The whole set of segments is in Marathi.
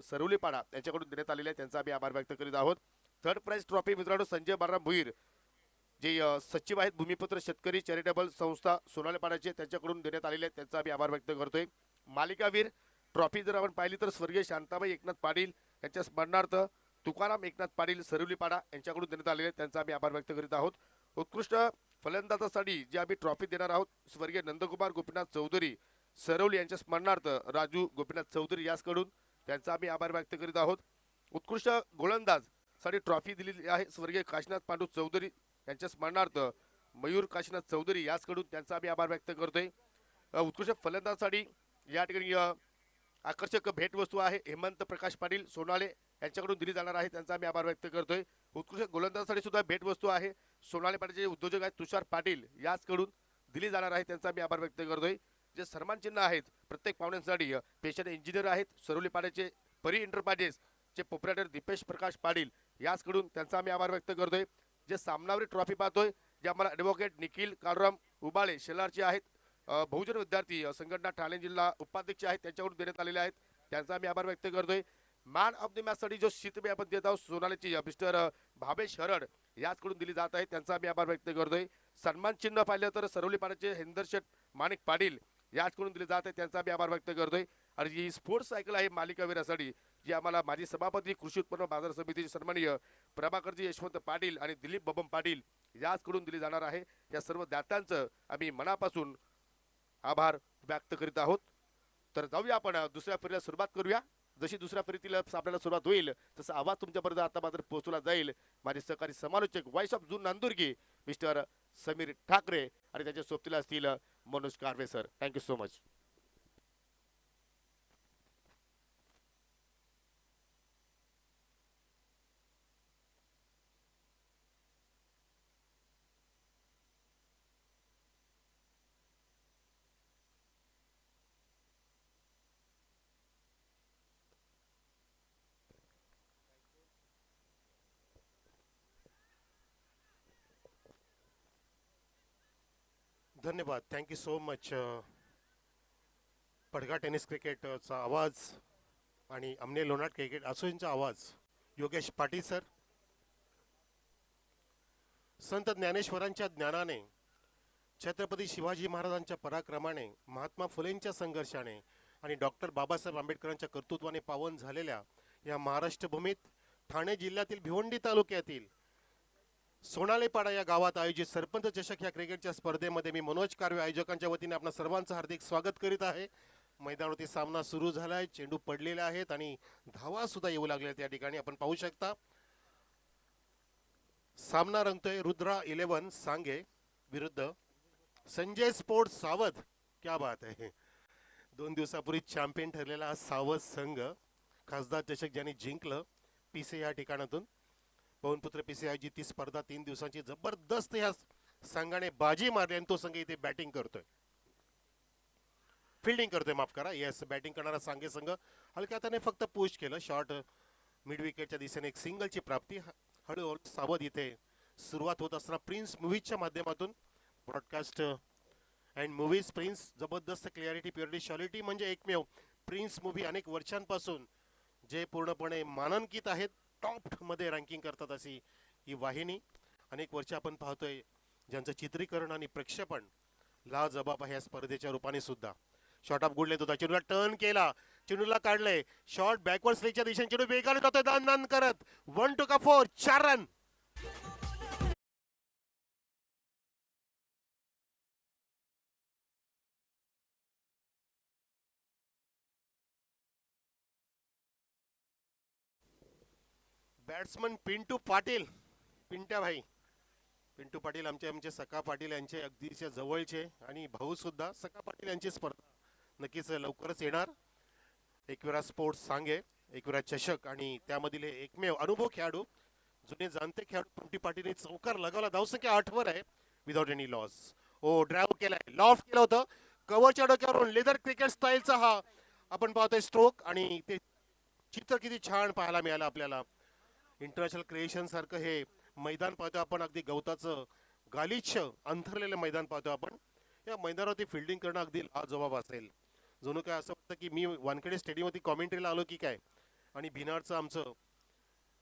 सरवलीपाडा यांच्याकडून देण्यात आलेले आहे, त्यांचा आम्ही आभार व्यक्त करीत आहोत. थर्ड प्राइज ट्रॉफी मित्रांनो संजय बाळराम भुईर जे सचिव आहेत भूमिपुत्र शेतकरी चॅरिटेबल संस्था सोनालेपाड्याचे त्यांच्याकडून देण्यात आलेले आहेत, त्यांचा आम्ही आभार व्यक्त करतोय. मालिकावीर ट्रॉफी जर आपण पाहिली तर स्वर्गीय शांताबाई एकनाथ पाटील यांच्या स्मरणार्थ तुकाराम एकनाथ पाटील सरवलीपाडा यांच्याकडून देण्यात आलेले आहेत, त्यांचा आम्ही आभार व्यक्त करीत आहोत. उत्कृष्ट फलंदाजासाठी जे आम्ही ट्रॉफी देणार आहोत स्वर्गीय नंदकुमार गोपीनाथ चौधरी सरवली यांच्या स्मरणार्थ राजू गोपीनाथ चौधरी याचकडून त्यांचा आम्ही आभार व्यक्त करीत आहोत. उत्कृष्ट गोलंदाज साठी ट्रॉफी दिलेली आहे स्वर्गीय काशीनाथ पांडू चौधरी यांच्या स्मरणार्थ मयूर काशीनाथ चौधरी याचकडून त्यांचा आम्ही आभार व्यक्त करतोय. उत्कृष्ट फलंदाजासाठी या ठिकाणी आकर्षक भेटवस्तू आहे हेमंत प्रकाश पाटील सोनाले यांच्याकडून दिली जाणार आहे, त्यांचा आम्ही आभार व्यक्त करतोय. उत्कृष्ट गोलंदाजासाठी सुद्धा भेटवस्तू आहे सोनाले पाटीलचे उद्योजक आहेत तुषार पाटील याचकडून दिली जाणार आहे, त्यांचा आम्ही आभार व्यक्त करतोय. जे सन्मान चिन्ह आहेत प्रत्येक पाहुण्यांसाठी पेशंट इंजिनियर आहेत सरवलीपाड्याचे परी एंटरप्राइजेस चे प्रोप्रायटर दीपेश प्रकाश पाटील याचकडून त्यांचा आम्ही आभार व्यक्त करतोय. जे सामनावरील ट्रॉफी पाहतोय जे आम्हाला ॲडव्होकेट निखिल काळराम उबाळे शेलारचे आहेत बहुजन विद्यार्थी संघटना ठाणे जिल्हा उपाध्यक्ष आहेत त्यांच्याकडून देण्यात आलेले आहेत, त्यांचा आम्ही आभार व्यक्त करतोय. मॅन ऑफ द मॅच साठी जो शीतबी आपण देत आहोत सोनालीची मिस्टर भावेश हरड याचकडून दिली जात आहे, त्यांचा आम्ही आभार व्यक्त करतोय. सन्मान चिन्ह पाहिलं तर सरवलीपाड्याचे हेंदरशेठ माणिक पाटील याचकडून दिले जात आहे, त्यांचा आम्ही आभार व्यक्त करतोय. आणि जी स्पोर्ट्स सायकल आहे मालिकावीरासाठी जी आम्हाला माजी सभापती कृषी उत्पन्न बाजार समितीचे सन्माननीय प्रभाकरजी यशवंत पाटील आणि दिलीप बबन पाटील याचकडून दिली जाणार आहे, या सर्व दात्यांचं आम्ही मनापासून आभार व्यक्त करीत आहोत. तर जाऊया आपण दुसऱ्या फेरीला सुरुवात करूया. जशी दुसऱ्या फेरीतील आपल्याला सुरुवात होईल तसा आवाज तुमच्यापर्यंत आता मात्र पोहोचला जाईल. माझे सहकारी समालोचक voice of Jun Nandurgi mister Sameer Thackeray आणि त्याच्या सोबतीला असतील Manoj Karve sir. Thank you so much. धन्यवाद. Thank you so much. Padgha tennis क्रिकेटचा आवाज आणि अमने लोणाट क्रिकेट असोसिएशनचा आवाज योगेश पाटील सर. संत ज्ञानेश्वरांच्या ज्ञानाने छत्रपती शिवाजी महाराजांच्या पराक्रमाने महात्मा फुलेंच्या संघर्षाने आणि डॉक्टर बाबासाहेब आंबेडकरांच्या कर्तृत्वाने पावन झालेल्या या महाराष्ट्र भूमीत ठाणे जिल्ह्यातील भिवंडी तालुक्यातील सोनालेपाडा या गावात आयोजित सरपंच चषक या क्रिकेटच्या स्पर्धेमध्ये मी मनोज कारवे आयोजकांच्या वतीने आपणा सर्वांचं हार्दिक स्वागत करीत आहे. मैदानावरती सामना सुरू झाला आहे, चेंडू पडलेले आहेत आणि धावा सुद्धा येऊ लागल्या त्या ठिकाणी आपण पाहू शकता. सामना रंगतोय रुद्रा 11 सांगे विरुद्ध संजय स्पोर्ट्स सावध. क्या बात आहे. 2 दिवसापूर्वी चॅम्पियन ठरलेला हा सावध संघ खासदार चषक ज्यांनी जिंकलं पीसी या ठिकाणातून पवनपुत्र पीसी आयोजित ती स्पर्धा 3 दिवसांची जबरदस्त ह्या संघाने बाजी मारली आणि तो संघ इथे बॅटिंग करतोय फिल्डिंग करतोय माफ करा. येस बॅटिंग करणारा सांगे संघ हलक्या हाताने फक्त पुश केलं शॉट मिड विकेटच्या दिशेने एक सिंगलची प्राप्ती. हळूहळू सावध इथे सुरुवात होत असताना प्रिन्स मूवीजच्या माध्यमातून ब्रॉडकास्ट अँड मूवीज प्रिन्स जबरदस्त क्लिअरिटी प्युरिटी शॉलिटी म्हणजे एकमेव प्रिन्स मूवी अनेक वर्षांपासून जे पूर्णपणे मानांकित आहेत टॉप मध्ये रँकिंग करतात अशी ही वाहिनी अनेक वर्ष आपण पाहतोय ज्यांचं चित्रीकरण आणि प्रक्षेपण लाजबाब आहे या स्पर्धेच्या रूपाने सुद्धा. शॉट ऑफ गुडले होता चेंडूला टर्न केला चेंडूला काढले शॉट बॅकवर्ड स्लेजच्या दिशेने चेंडू वेगाने जातोय दान दान करत 1 to 4 4 run. Batsman Pintu Patil Pintya भाई पिंटू पाटील आमचे सका पाटील यांचे अगदीच्या जवळचे आणि भाऊ सुद्धा सका पाटील यांची स्पर्धा नक्कीच लवकरच येणार. एकविरा स्पोर्ट्स सांगे एकविरा चषक आणि त्यामधील एकमेव अनुभव खेळाडू जुने जाणते खेळाडू पिंटू पाटील चौकार लगावला. धावसंख्या 8 वर आहे विदाउट एनी लॉस. ओ ड्राईव्ह केलाय लॉफ्ट केलं होतं कव्हरच्या डोक्यावरून लेदर क्रिकेट स्टाईलचा हा आपण पाहतोय स्ट्रोक आणि ते चित्र किती छान पाहायला मिळालं आपल्याला. इंटरनॅशनल क्रिएशन सारखं हे मैदान पाहतो आपण अगदी गवताचं गालिच्छ अंथरलेलं मैदान पाहतो आपण. या मैदानावरती फिल्डिंग करणं अगदी लाजवाब असेल. जणू काय असं वाटतं की मी वानखेडे स्टेडियमवरती कॉमेंट्रीला आलो की काय. आणि भिनारचं आमचं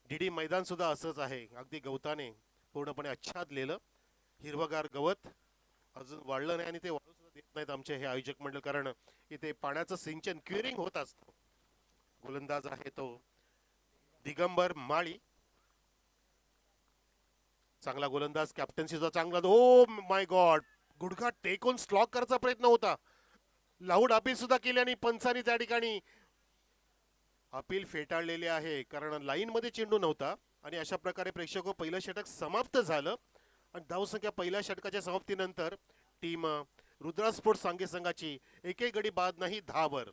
डीडी मैदान सुद्धा असंच आहे, अगदी गवताने पूर्णपणे आच्छादलेलं हिरवगार गवत अजून वाढलं नाही आणि ते वाढू सुद्धा देत नाहीत आमचे हे आयोजक मंडळ, कारण इथे पाण्याचं सिंचन क्युरिंग होत असतं. गोलंदाज आहे तो दिगंबर माळी, चांगला गोलंदाज, कॅप्टन्सी सुद्धा चांगला. ओ माय गॉड, गुडघा टेकून स्लॉक करायचा प्रयत्न होता, लाऊड अपील सुद्धा केली आणि पंचांनी त्या ठिकाणी अपील फेटाळलेले आहे, कारण लाईन मध्ये चेंडू नव्हता. आणि अशा प्रकारे प्रेक्षक पहिलं षटक समाप्त झालं आणि धावसंख्या पहिल्या षटकाच्या समाप्तीनंतर टीम रुद्रा स्पोर्ट्स सांगे संघाची एकही गडी बाद नाही, 10 वर.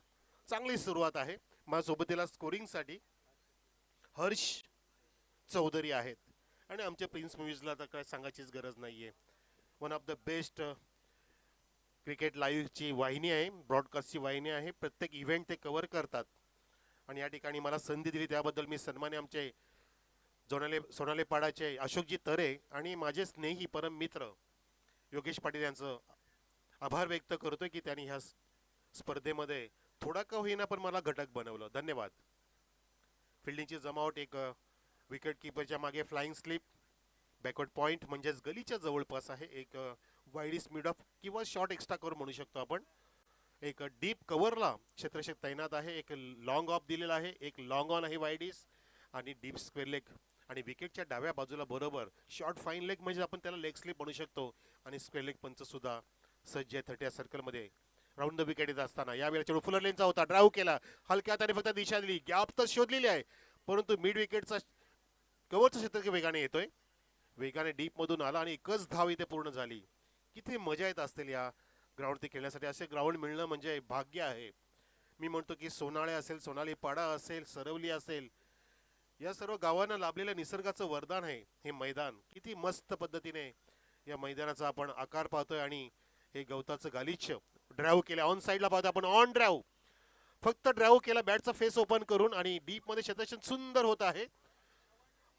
चांगली सुरुवात आहे. माझ्यासोबतीला स्कोरिंगसाठी हर्ष चौधरी आहेत आणि आमच्या प्रिन्स मूवीजला तर काय सांगायचीच गरज नाहीये. One of the best cricket लाईव्हची वाहिनी आहे, ब्रॉडकास्टची वाहिनी आहे. प्रत्येक इव्हेंट ते कव्हर करतात आणि या ठिकाणी मला संधी दिली त्याबद्दल मी सन्मान्य आमचे सोनाले पाडाचे अशोकजी तरे आणि माझे स्नेही परम मित्र योगेश पाटील यांचं आभार व्यक्त करतोय की त्यांनी ह्या स्पर्धेमध्ये थोडा का होईना पण मला घटक बनवलं. धन्यवाद. फिल्डिंगची जमावट, एक विकेट किपरच्या मागे फ्लाइंग स्लिप, बॅकवर्ड पॉइंट म्हणजेच गलीच्या जवळपास आहे, एक वाईडिस मिड ऑफ किंवा शॉर्ट एक्स्ट्रा कव्हर म्हणू शकतो आपण. एक डीप कव्हरला क्षेत्ररक्षक तैनात आहे, एक लॉंग ऑफ दिलेला आहे, एक लॉंग ऑन आहे वाईडिस आणि डीप स्क्वेअर लेग. आणि विकेटच्या डाव्या बाजूला बरोबर शॉर्ट फाईन लेग म्हणजे आपण त्याला लेग स्लिप म्हणू शकतो. आणि स्क्वेअर लेग पंच सुद्धा सज्ज आहे 30 सर्कलमध्ये. राऊंड द विकेट येत असताना यावेळेला चेंडू फुलर लेनचा होता, ड्राईव्ह केला, हलक्या हाताने फक्त दिशा दिली, गॅप तर शोधलेली आहे, परंतु मिड विकेटचा कव्हरचा क्षेत्र वेगाने येतोय, वेगाने डीप मधून आला आणि एकच धाव इथे पूर्ण झाली. किती मजा येत असतील या ग्राउंडवरती खेळण्यासाठी. असे ग्राउंड मिळणं म्हणजे भाग्य आहे. मी म्हणतो की सोनाळे असेल, सोनाली पाडा असेल, सरवली असेल, या सर्व गावांना लाभलेल्या निसर्गाचं वरदान आहे हे मैदान. किती मस्त पद्धतीने या मैदानाचा आपण आकार पाहतोय आणि हे गवताचं गालिच्य. ड्राईव्ह केल्या, ऑन साईडला पाहतो आपण, ऑन ड्राईव्ह, फक्त ड्राईव्ह केला बॅटचा फेस ओपन करून आणि डीप मध्ये क्षेत्ररक्षण सुंदर होत आहे.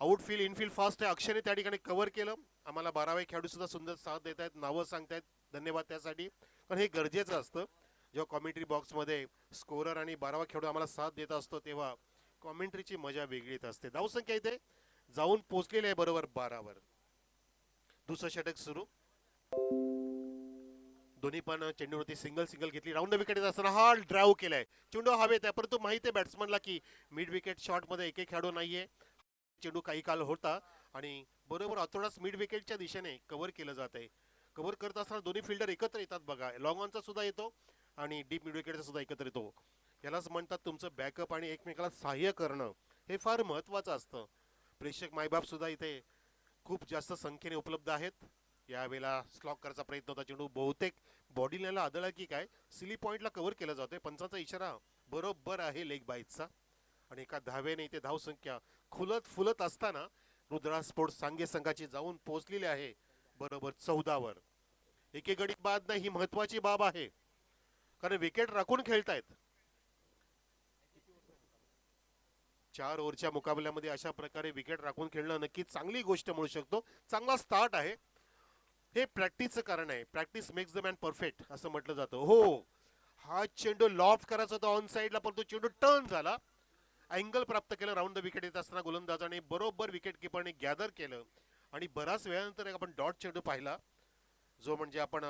आउटफील्ड इनफील्ड फास्ट आहे, अक्षयने त्या ठिकाणी कव्हर केलं. आम्हाला 12वे खेळाडू सुद्धा सुंदर साथ देत आहेत, नावं सांगतायत, धन्यवाद त्यासाठी. पण हे गरजेचं असतं जेव्हा कॉमेंट्री बॉक्समध्ये स्कोरर आणि 12वा खेळाडू आम्हाला साथ देत असतो तेव्हा कॉमेंट्रीची मजा वेगळीच असते. धावसंख्या इथे जाऊन पोहोचलेली आहे बरोबर 12 वर. दुसरं षटक सुरू, दोन्ही पण चेंडूवरती सिंगल घेतली. राऊंड विकेट असताना हा ड्राईव्ह केलाय, चेंडू हवेत आहे, परंतु माहिती आहे बॅट्समनला की मिड विकेट शॉट मध्ये एकही खेळाडू नाहीये. चेंडू काही काल होता आणि बरोबर अतोडाच मिड विकेटच्या दिशेने कव्हर केलं जात आहे. कव्हर करत असताना दोन्ही फिल्डर एकत्र येतात बघा, लॉंग ऑनचा सुद्धा येतो आणि डीप मिड विकेटचा सुद्धा एकत्र येतो. यालाच म्हणतात तुमचं बॅकअप आणि एकमेकाला सहाय्य करणं, हे फार महत्वाचं असतं. प्रेक्षक मायबाप सुद्धा इथे खूप जास्त संख्येने उपलब्ध आहेत. यावेळेला स्लॉक करायचा प्रयत्न होता, चेंडू बहुतेक बॉडी लाईनला आदळला की काय, सिली पॉइंटला कव्हर केला जातोय. पंचाचा इशारा बरोबर आहे लेग बाईटचा आणि एका धावेने इथे धावसंख्या खुलत फुलत असताना रुद्रा स्पोर्ट्स सांगे संघाची जाऊन पोहोचलेली आहे बरोबर 14 वर. एके गडी बाद नाही, ही महत्वाची बाब आहे कारण विकेट राखून खेळतायत. 4 ओव्हरच्या मुकाबल्यामध्ये अशा प्रकारे विकेट राखून खेळणं नक्कीच चांगली गोष्ट म्हणू शकतो. चांगला स्टार्ट आहे, हे प्रॅक्टिसचं कारण आहे. Practice makes the man perfect असं म्हटलं जातं. हो, हा चेंडू लॉफ्ट करायचा होता ऑन साईडला, पण तो चेंडू टर्न झाला, अँगल प्राप्त केलं. राऊंड द विकेट येत असताना गोलंदाजाने बरोबर विकेट किपरने गॅदर केलं आणि बराच वेळानंतर आपण डॉट चेंडू पाहिला, जो म्हणजे आपण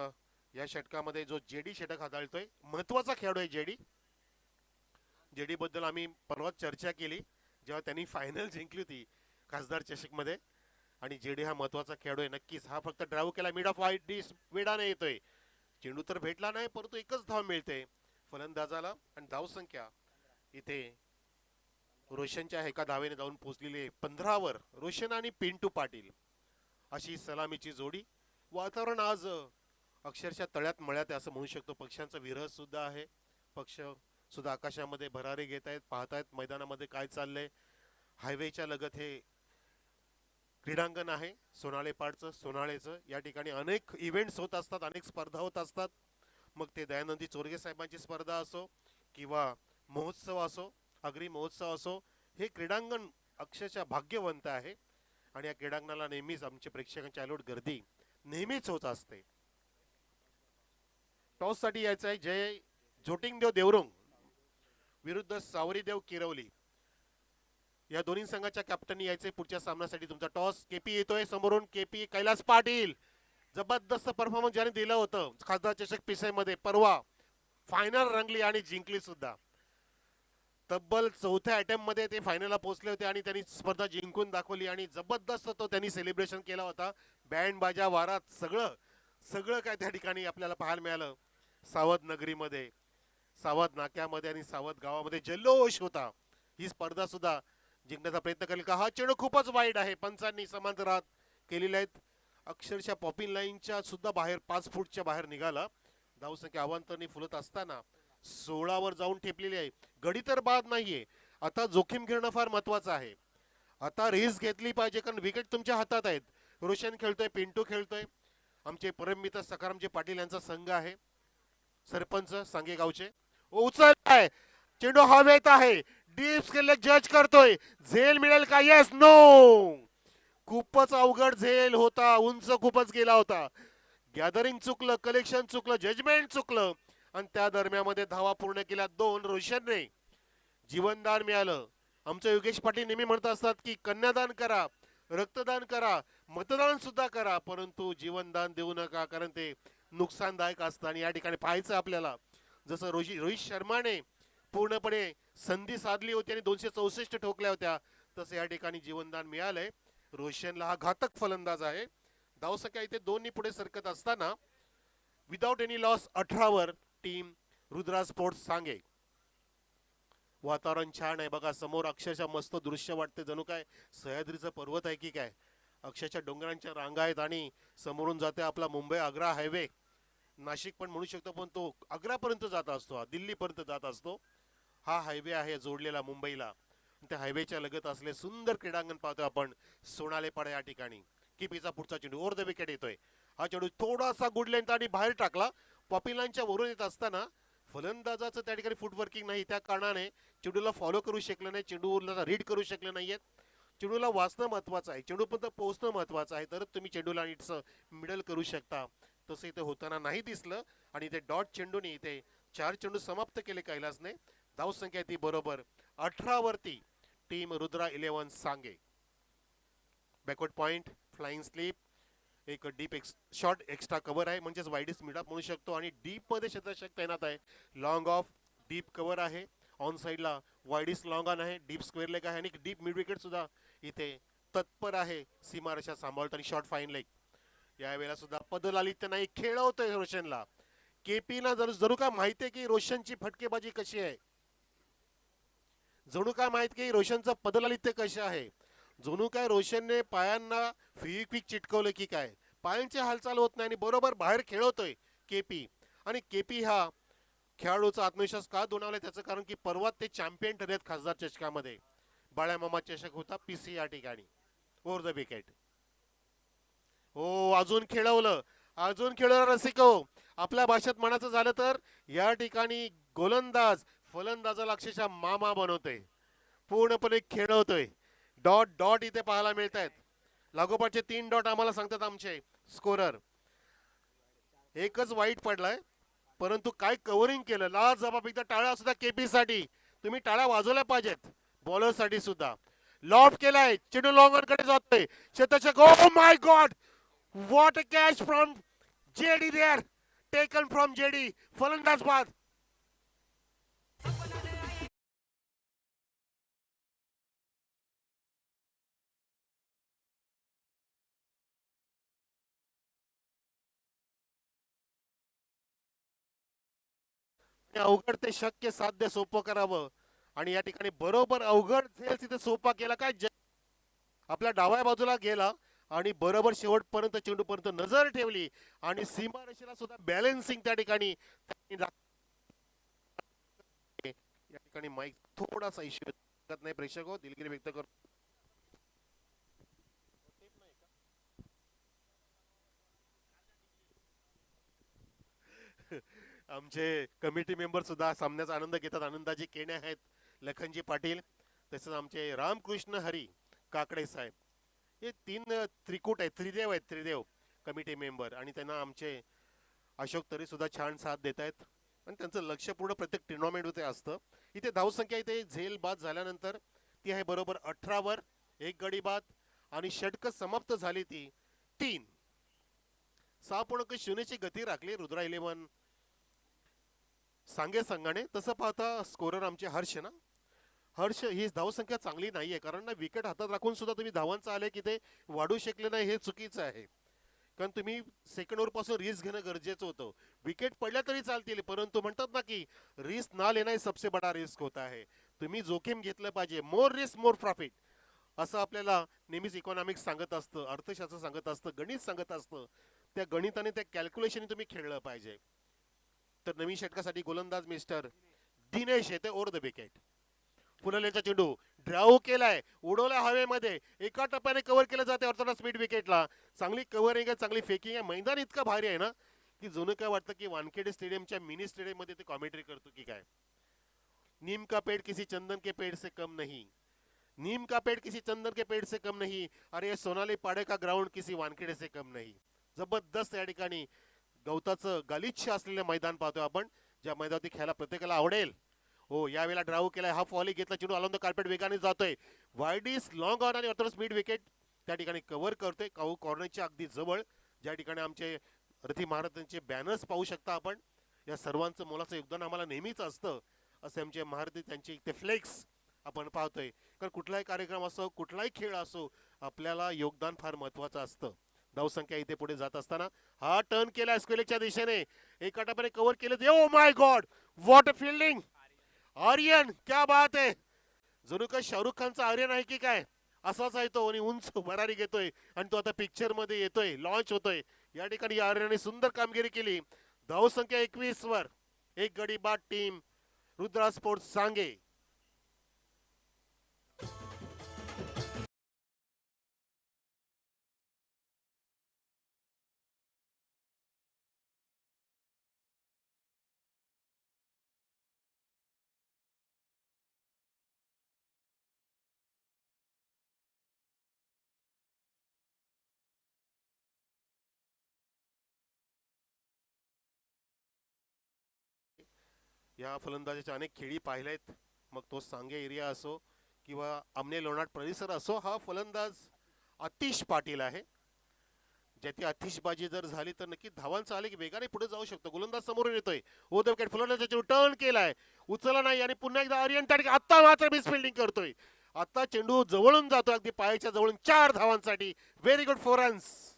या षटकामध्ये जो जेडी षटक हाताळतोय, महत्वाचा खेळाडू आहे जेडी. जेडी बद्दल आम्ही परवा चर्चा केली जेव्हा त्यांनी फायनल जिंकली होती खासदार चषक मध्ये. आणि जेडी हा महत्वाचा खेळाडू आहे नक्कीच. हा फक्त ड्राईव्ह केला, मिड ऑफ वाईड डिस वेडाने येतोय, चेंडू तर भेटला नाही, परंतु एकच धाव मिळते फलंदाजाला. आणि धावसंख्या इथे रोशनच्या एका धावेने जाऊन पोहोचलेली आहे 15 वर. रोशन आणि पिंटू पाटील अशी सलामीची जोडी. वातावरण आज अक्षरशः तळ्यात मळ्यात असं म्हणू शकतो. पक्ष्यांचा विरह सुद्धा आहे, पक्ष सुद्धा आकाशामध्ये भरारी घेत आहेत, पाहतायत मैदानामध्ये काय चाललंय. हायवेच्या लगत हे क्रीडांगण आहे सोनाळे पाडचं, सोनाळेचं. या ठिकाणी अनेक इव्हेंट्स होत असतात, अनेक स्पर्धा होत असतात. मग ते दयानंदी चोरगे साहेबांची स्पर्धा असो किंवा महोत्सव असो, अग्री महोत्सव असो, हे क्रीडांगण अक्षरशः भाग्यवंत आहे आणि या क्रीडांगणाला नेहमीच आमच्या प्रेक्षकांची अलोट गर्दी नेहमीच होत असते. टॉस साठी यायचं आहे जय जोटिंगदेव देवरुंग विरुद्ध सावरीदेव किरवली. या दोन्ही संघाच्या कॅप्टननी यायचे पुढच्या सामन्यासाठी. तुमचा टॉस. केपी येतोय समोरून. केपी कैलास पाटील जबरदस्त परफॉर्मन्स ज्याने दिलं होतं खासदार चषक पिसाई मध्ये परवा, फायनल रंगली आणि जिंकली सुद्धा. तब्बल चौथ्या अटेम्प्ट मध्ये ते फायनलला पोहोचले होते आणि त्यांनी स्पर्धा जिंकून दाखवली आणि जबरदस्त तो त्यांनी सेलिब्रेशन केला होता. बँड बाजा वारात सगळं सगळं काय त्या ठिकाणी आपल्याला पाहायला मिळालं. सावध नगरीमध्ये, सावध नाक्यामध्ये आणि सावध गावामध्ये जल्लोष होता. ही स्पर्धा सुद्धा जिंकण्याचा प्रयत्न करेल का? हा चेंडू खूपच वाईट आहे. पंचांनी समांतरात केलेले आहेत. अक्षरशः पॉपिंग लाईनच्या सुद्धा बाहेर 5 फूटच्या बाहेर निघाला. धावसंख्या अवांतरने फुलत असताना 16 वर जाऊन ठेपलेली आहे. गडी तर बाद नाहीये. आता जोखीम घेणं फार महत्वाचं आहे. आता रिस्क घेतली पाहिजे कारण विकेट तुमच्या हातात आहेत. रोशन खेळतोय, पिंटू खेळतोय. आमचे परममित्र सखारामजी पाटील यांचा संघ आहे. सरपंच सांगेगावचे. उचललाय चेंडू हवेत आहे. डीप स्केल जज करतोय. झेल मिळेल का? Yes no. खूपच अवघड झेल होता. उंच खूपच गेला होता. गॅदरिंग चुकलं, कलेक्शन चुकलं, जजमेंट चुकलं आणि त्या दरम्यामध्ये धावा पूर्ण केल्या 2. रोशनने जीवनदान मिळालं. आमचं योगेश पाटील नेहमी म्हणत असतात की कन्यादान करा, रक्तदान करा, मतदान सुद्धा करा, परंतु जीवनदान देऊ नका कारण ते नुकसानदायक असतं. आणि या ठिकाणी पाहायचं आपल्याला जसं रोहित शर्माने पूर्णपणे संधी साधली होती आणि 264 ठोकल्या होत्या, तसं या ठिकाणी जीवनदान मिळालंय. रोशनला हा घातक फलंदाज आहे. धावसंख्या इथे 2 पुढे सरकत असताना विदाउट एनी लॉस 18 वर टीम रुद्रा स्पोर्ट्स सांगे. वातावरण छान आहे बघा. समोर अक्षरशः मस्त दृश्य वाटते. जणू काय सह्याद्रीचं पर्वत आहे की काय. अक्षरशः डोंगरांच्या रांगा आहेत आणि समोरून जाते आपला मुंबई आग्रा हायवे. नाशिक पण म्हणू शकतो पण तो आग्रापर्यंत जात असतो, दिल्लीपर्यंत जात असतो. हा हायवे आहे जोडलेला मुंबईला. त्या हायवेच्या लगत असले सुंदर क्रीडांगण पाहतोय आपण सोनालेपाडा या ठिकाणी. किपीचा पुढचा चेंडू ओव्हर द विकेट येतोय. हा चेंडू थोडासा गुड लेंथ आणि बाहेर टाकला. पॉपिंग लाईनच्या वरून येत असताना फलंदाजाचं त्या ठिकाणी फुटवर्किंग नाही, त्या कारणाने चेंडूला फॉलो करू शकलं नाही, चेंडूला रीड करू शकले नाहीयेत. चेंडूला वाचणं महत्वाचं आहे, चेंडूपर्यंत पोहोचणं महत्वाचं आहे, तर तुम्ही चेंडूला नीटचं मिडल करू शकता. तसं इथे होताना नाही दिसलं आणि इथे डॉट चेंडूने इथे 4 चेंडू समाप्त केले कैलासने. धावसंख्या ती बरोबर 18 वरती टीम रुद्रा 11 सांगे. बॅकवर्ड पॉइंट, फ्लाइंग स्लिप, एक डीप शॉर्ट एक्स्ट्रा कव्हर आहे म्हणजेच वाईडिस मिडअप म्हणू शकतो आणि डीप मध्ये क्षेत्ररक्षक तैनात आहे. लॉंग ऑफ डीप कव्हर आहे. ऑन साइडला वाईडिस लॉंग ऑन आहे. डीप स्क्वेअर लेग आहे आणि डीप मिड विकेट सुद्धा इथे तत्पर आहे सीमारेषा सांभाळत आणि शॉर्ट फाईन लेग. यावेळेला सुद्धा पदलालित्य नाही, खेळवतोय रोशनला. केपीला जणू काय माहितीये की रोशनची फटकेबाजी कशी आहे, जणू काय माहित की रोशनचं पदलालित्य कसे आहे. जणू काय रोशनने पायांना फिक्विक चिटकवलं की काय, पायांची हालचाल होत नाही आणि बरोबर बाहेर खेळवतोय केपी. आणि केपी हा खेळाडूचा आत्मविश्वास का दुणावलाय त्याचं कारण की परवा ते चॅम्पियन ठरलेत खासदार चषकामध्ये. बाळ्यामामा चषक होता पीसी या ठिकाणी. Over the wicket. हो अजून खेळवलं, अजून खेळवलं रसिको. आपल्या भाषेत म्हणायचं झालं तर या ठिकाणी गोलंदाज फलंदाजाला अक्षरशः मामा बनवतोय, पूर्णपणे खेळवतोय. डॉट डॉट इथे पाहायला मिळत आहेत. लागोपाठचे 3 डॉट आम्हाला सांगतात आमचे स्कोरर. एकच वाईट पडलाय परंतु काय कव्हरिंग केलं. लाजबाब एकदा टाळ्या सुद्धा केपी साठी, तुम्ही टाळ्या वाजवल्या पाहिजेत. बॉलर साठी सुद्धा लॉफ केलाय. चेंडू लॉंग ऑन कडे जातोय. शतक. Oh my god, what a catch from JD there, taken from JD. फलंदाज बाद. अवघड ते शक्य साध्य सोपं करावं आणि या ठिकाणी बरोबर अवघड झेल तिथे सोपा केला. काय आपल्या डाव्या बाजूला गेला आणि बरोबर शेवटपर्यंत चेंडूपर्यंत नजर ठेवली आणि सीमारेषेला सुद्धा बॅलेन्सिंग त्या ठिकाणी. या ठिकाणी माईक थोडासा इश्यू नाही प्रेक्षक हो, दिलगिरी व्यक्त करतो. आमचे कमिटी मेंबर सुद्धा सामन्याचा आनंद घेतात. आनंदाची केणे आहेत लखनजी पाटील, तसेच आमचे रामकृष्ण हरी काकडे साहेब. हे 3 त्रिकूट आहेत, त्रिदेव आहेत, त्रिदेव कमिटी मेंबर. आणि त्यांना आमचे अशोक तरी सुद्धा छान साथ देत आहेत आणि त्यांचं लक्ष पूर्ण प्रत्येक टुर्नामेंट मध्ये असतं. इथे धावसंख्या इथे झेल बाद झाल्यानंतर ती आहे बरोबर 18 वर, 1 गडी बाद आणि षटक समाप्त झाली ती 3. 6.0 गती राखली रुद्रा 11 सांगे संघाने. तसं पाहता स्कोरर आमचे हर्ष ना, हर्ष ही धावसंख्या चांगली नाहीये, कारण ना विकेट हातात राखून सुद्धा तुम्ही धावांचं आले की ते वाढू शकले नाही, हे चुकीचं आहे. कारण तुम्ही सेकंड ओव्हर पासून रिस्क घेणं गरजेचं होतं. विकेट पडल्या तरी चालतील, परंतु म्हणतात ना की रिस्क ना लेना ही सबसे बडा रिस्क होता आहे. तुम्ही जोखीम घेतलं पाहिजे. मोर रिस्क मोर प्रॉफिट असं आपल्याला नेहमीच इकॉनॉमिक्स सांगत असतं, अर्थशास्त्र सांगत असतं, गणित सांगत असतं. त्या गणिताने त्या कॅल्क्युलेशन तुम्ही खेळलं पाहिजे. तर नवीन षटकासाठी गोलंदाज मिस्टर दिनेश येते ओव्हर द विकेट. फुललेचा चेंडू ड्राव केलाय, उडवला हवेमध्ये, एका टप्प्याने कव्हर केलं जाते ऑर्थोडॉक्स मिड विकेटला. चांगली कव्हरिंग आहे, चांगली फेकिंग आहे. मैदान इतकं भारी आहे ना की जणू काय वाटतं की वानखेडे स्टेडियमच्या मिनी स्टेडियम मध्ये ते कॉमेंट्री करतो की काय. नीम का पेड़ किसी चंदन के पेड़ से कम नहीं, नीम का पेड़ किसी चंदन के पेड़ से कम नहीं, अरे सोनाली पाड़े का ग्राउंड किसी वानखेडे से कम नहीं. जबरदस्त या ठिकाणी गवताचं गालिच्छ असलेलं मैदान पाहतोय आपण, ज्या मैदानात खेळायला प्रत्येकाला आवडेल. हो, यावेळेला ड्राव केलाय, हा फॉली घेतला, चेंडू अलॉंग द कार्पेट वेगाने जातोय. वाईडीस लॉंग ऑन आणि ऑर्थोडॉक्स मिड विकेट त्या ठिकाणी कव्हर करतोय कॉर्नरच्या अगदी जवळ, ज्या ठिकाणी आमचे रथी महारथांचे बॅनर्स पाहू शकता आपण. या सर्वांचं मोलाचं योगदान आम्हाला नेहमीच असतं. असे आमचे महारथी त्यांचे ते फ्लेक्स आपण पाहतोय. कारण कुठलाही कार्यक्रम असो, कुठलाही खेळ असो, आपल्याला योगदान फार महत्वाचं असतं. धावसंख्या इथे पुढे जात असताना हा टर्न केला स्क्वेलेच्या दिशेने, एका टप्प्याने कव्हर केलं. Oh my god, what a fielding. Aryan, क्या बात आहे. जणू काय शाहरुख खानचा आर्यन आहे की काय, असाच आहे तो. आणि उंच भरारी घेतोय आणि तो आता पिक्चर मध्ये येतोय, लॉन्च होतोय. या ठिकाणी आर्यनने सुंदर कामगिरी केली. धावसंख्या 21 वर, 1 गडी बाद टीम रुद्रा स्पोर्ट्स सांगे. या फलंदाजाच्या अनेक खेळी पाहिल्यात, मग तो सांगे एरिया असो किंवा आमने लोणाट परिसर असो. हा फलंदाज आतिश पाटील आहे, ज्याची आतिषबाजी जर झाली तर नक्की धावांचं आले की वेगाने पुढे जाऊ शकतो. गोलंदाज समोरून येतोय, ओ द विकेट. फलंदाजाचा टर्न केलाय, उचलला नाही आणि पुन्हा एकदा आर्यन त्या ठिकाणी आता मात्र मिस फिल्डिंग करतोय. आता चेंडू जवळून जातोय, अगदी पायाच्या जवळून. 4 धावांसाठी. Very good 4 runs.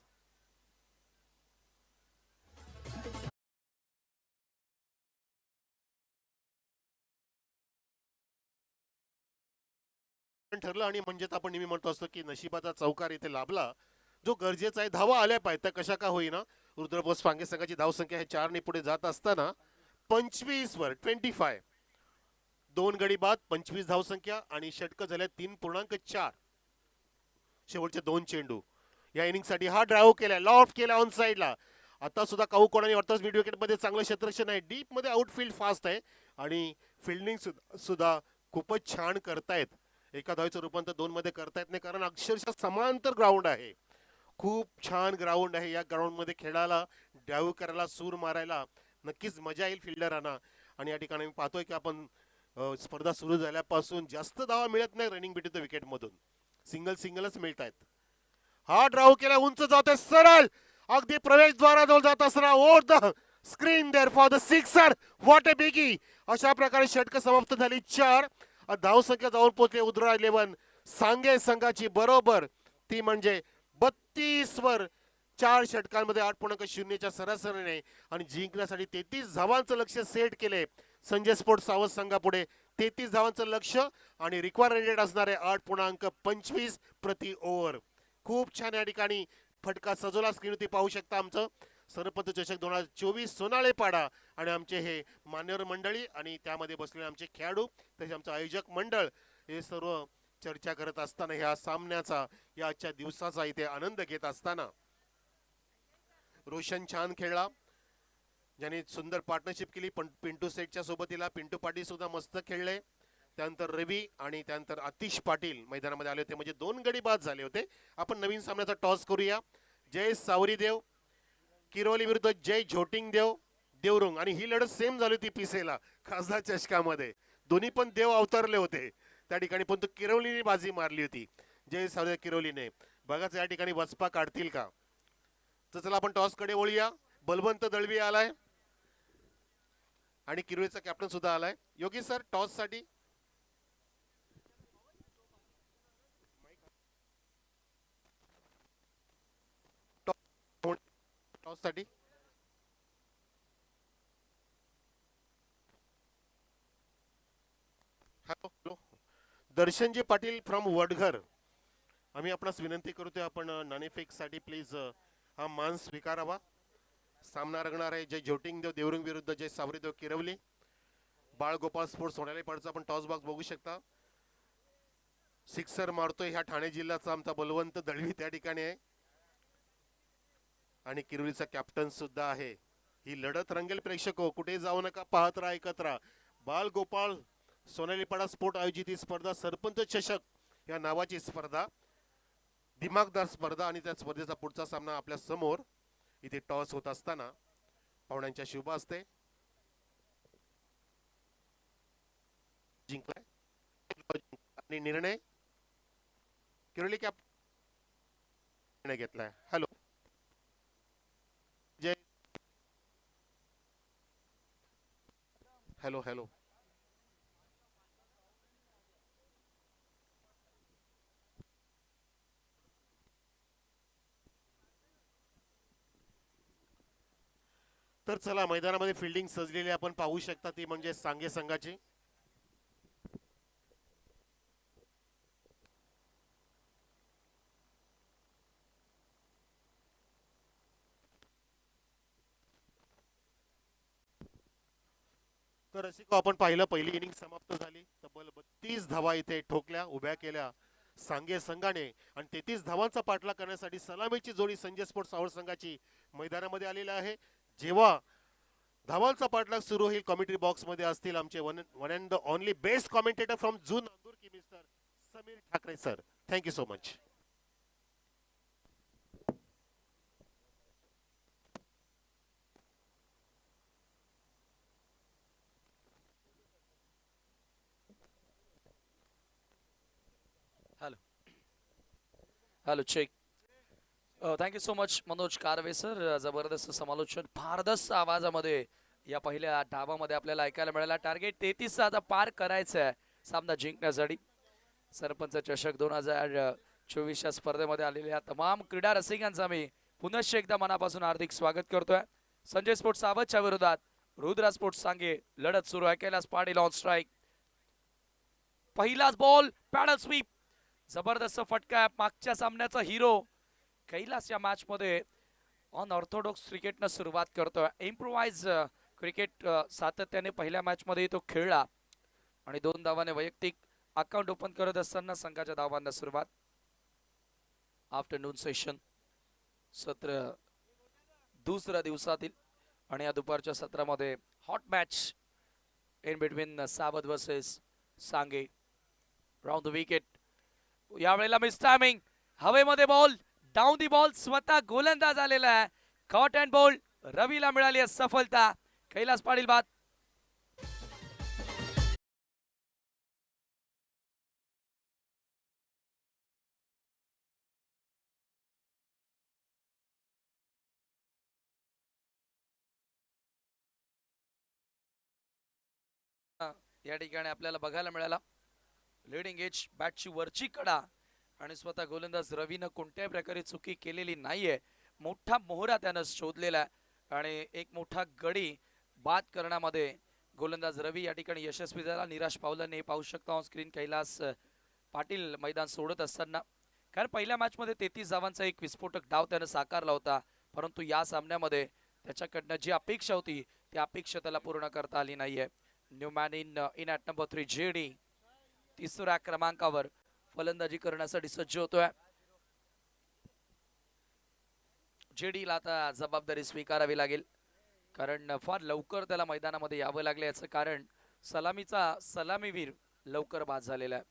ठरलं. आणि म्हणजेच आपण नेहमी म्हणतो असतो की नशिबाचा चौकार इथे लाभला, जो गरजेचा आहे. धावा आल्या पाहिजे, त्या कशा का होईना. रुद्रपोस पांगे संघाची धावसंख्या हे 4 ने पुढे जात असताना 25 वर 25, 2 गडी बाद, 25 धावसंख्या आणि षटक झाल्या 3.4. शेवटचे 2 चेंडू या इनिंग साठी. हा ड्राइव्ह केला, लॉफ्ट केला ऑन साइडला. आता सुद्धा काऊ कोणाने वाटतंच मिड विकेट मध्ये चांगलं क्षेत्ररक्षण आहे, डीप मध्ये आउटफील्ड फास्ट आहे आणि फिल्डिंग सुद्धा खूपच छान करतायत. एका धावेचं रूपांतर 2 मध्ये करता येत नाही, कारण अक्षरशः समांतर ग्राउंड आहे. खूप छान ग्राउंड आहे. या ग्राउंड मध्ये खेळायला, ड्राइव्ह करायला, सूर मारायला नक्कीच मजा येईल फिल्डरांना. आणि या ठिकाणी मी पाहतोय की आपण स्पर्धा सुरू झाल्यापासून जास्त धावा मिळत नाही रनिंग बिटवीन द विकेट मधून, सिंगलच मिळत आहेत. हा ड्राइव्ह केला, उंच जातोय, सरळ अगदी प्रवेशद्वाराजवळ जात असताना over the screen there for the sixer. What a biggie. अशा प्रकारे षटक समाप्त झाली. 4 धावसंख्या जाऊन पोहोचले रुद्रा 11 सांगे संघाची बरोबर. ती म्हणजे 32 वर 4 षटकांमध्ये 8.0च्या सरासरीने. आणि जिंकण्यासाठी 33 धावांचं लक्ष सेट केले संजय स्पोर्ट्स सावध संघापुढे. 33 धावांचं लक्ष आणि रिक्वायर्ड रेट असणारे 8.25 प्रति ओव्हर. खूप छान या ठिकाणी फटका सजवला. स्क्रीनवरती पाहू शकता आमचं सरपंच चषक 2024 सोनाळे पाडा आणि आमचे हे मान्यवर मंडळी आणि त्यामध्ये बसलेले आमचे खेळाडू, तसेच आमचं आयोजक मंडळ, हे सर्व चर्चा करत असताना ह्या सामन्याचा, या आजच्या दिवसाचा इथे आनंद घेत असताना. रोशन छान खेळला, ज्याने सुंदर पार्टनरशिप केली पिंटू सेटच्या सोबतीला. पिंटू पाटील सुद्धा मस्त खेळले. त्यानंतर रवी आणि त्यानंतर आतिश पाटील मैदानामध्ये आले होते, म्हणजे 2 गडी बाद झाले होते. आपण नवीन सामन्याचा टॉस करूया. जय सावरीदेव किरोली विरुद्ध जय झोटिंग देव देवरुंग. आणि ही लढत सेम झाली होती पिसेला खासदार चषकामध्ये. दोन्ही पण देव अवतरले होते, त्या ठिकाणी पण तो किरवलीने बाजी मारली होती जय सावरे किरवलीने. बघाच या ठिकाणी वचपा काढतील का. तर चला आपण टॉस कडे वळूया. बलवंत दळवी आलाय आणि किरवलीचा कॅप्टन सुद्धा आलाय. योगी सर टॉस साठी टॉस साठी हॅलो दर्शनजी पाटील फ्रॉम वडघर. आम्ही आपणास विनंती करतोय आपण नाणेफेक साठी प्लीज हा मान स्वीकारावा. सामना रंगणार आहे जय ज्योतिंगदेव देवरुंग विरुद्ध जय सावरीदेव किरवली. बाळगोपाळ स्पोर्ट्स सोडायला पडचा आपण टॉस बॉक्स बघू शकता. सिक्सर मारतोय ह्या ठाणे जिल्ह्याचा आमचा बलवंत दळवी त्या ठिकाणी आहे आणि किरवलीचा कॅप्टन सुद्धा आहे. ही लढत रंगेल प्रेक्षक हो, कुठे जाऊ नका, पाहत राहा, ऐकत राहा. बाळगोपाळ सोनालीपाडा स्पोर्ट आयोजित ही स्पर्धा सरपंच चषक या नावाची स्पर्धा, दिमागदार स्पर्धा आणि त्या स्पर्धेचा पुढचा सामना आपल्या समोर इथे टॉस होत असताना पाहुण्यांच्या शुभ असते जिंकलाय आणि निर्णय किरवली कॅप्टन निर्णय घेतलाय. हॅलो जय हॅलो हॅलो तर चला मैदानामध्ये फिल्डिंग सजलेली आपण पाहू शकता, ती म्हणजे सांगे संघाची. तर रसिको आपण पाहिलं पहिली इनिंग समाप्त झाली. तब्बल 32 धावा इथे ठोकल्या, उभ्या केल्या सांगे संघाने आणि 33 धावांचा पाठलाग करण्यासाठी सलामीची जोडी संजय स्पोर्ट्स सावळ संघाची मैदानामध्ये आलेला आहे. जेव्हा धावांचा पाठलाग सुरू होईल कॉमेंट्री बॉक्स मध्ये असतील आमचे one and the only best commentator from Jun Nandur की mister Sameer Thackeray sir. Thank you so much. Hello hello check. Thank you so much Manoj Karve sir. जबरदस्त समालोचन फारदस्त आवाजामध्ये या पहिल्या डावामध्ये आपल्याला ऐकायला मिळाला. टार्गेट 33 आता पार करायचं आहे सामना जिंकण्यासाठी. सरपंच चषक 2024 स्पर्धेमध्ये आलेल्या तमाम क्रीडा रसिकांचा मी पुनश्च एकदा मनापासून हार्दिक स्वागत करतोय. संजय स्पोर्ट्स सावधच्या विरोधात रुद्रा स्पोर्ट्स सांगे लढत सुरू आहे. Kailas Patil on strike. पहिलाच बॉल पॅडल स्वीप. जबरदस्त फटका. मागच्या सामन्याचा हिरो कैलास या मॅच मध्ये अनऑर्थोडॉक्स क्रिकेटनं सुरुवात करतोय. इम्प्रोवाइज क्रिकेट सातत्याने पहिल्या मॅच मध्ये तो खेळला आणि 2 धावाने वैयक्तिक अकाउंट ओपन करत असताना संघाच्या धावांना सुरुवात. आफ्टरनून सेशन सत्र दुसऱ्या दिवसातील आणि या दुपारच्या सत्रामध्ये हॉट मॅच इन बिटवीन सावध वर्सेस सांगे. Round the wicket. यावेळेला मिस टायमिंग. हवेमध्ये बॉल डाऊन दी बॉल. स्वतः गोलंदाज आलेला आहे. Caught and ball. रवीला मिळाली आहे सफलता. कैलास पाटील बाद. या ठिकाणी आपल्याला बघायला मिळाला लीडिंग एज बॅटची वरची कडा आणि स्वतः गोलंदाज रवीनं कोणत्याही प्रकारे चुकी केलेली नाहीये. मोठा मोहरा त्यानं शोधलेला आहे आणि एक मोठा गडी बाद करण्यामध्ये गोलंदाज रवी या ठिकाणी यशस्वी झाला. निराश पावलं नाही पाहू शकता ऑन स्क्रीन कैलास पाटील मैदान सोडत असताना. कारण पहिल्या मॅच मध्ये 33 धावांचा एक विस्फोटक डाव त्यानं साकारला होता, परंतु या सामन्यामध्ये त्याच्याकडनं जी अपेक्षा होती ती अपेक्षा त्याला पूर्ण करता आली नाहीये. New man in at number 3 JD तिसऱ्या क्रमांकावर फलंदाजी करण्यासाठी सज्ज होतोय. जेडीला आता जबाबदारी स्वीकारावी लागेल कारण फार लवकर त्याला मैदानामध्ये यावं लागले. याचं कारण सलामीवीर लवकर बाद झालेला आहे.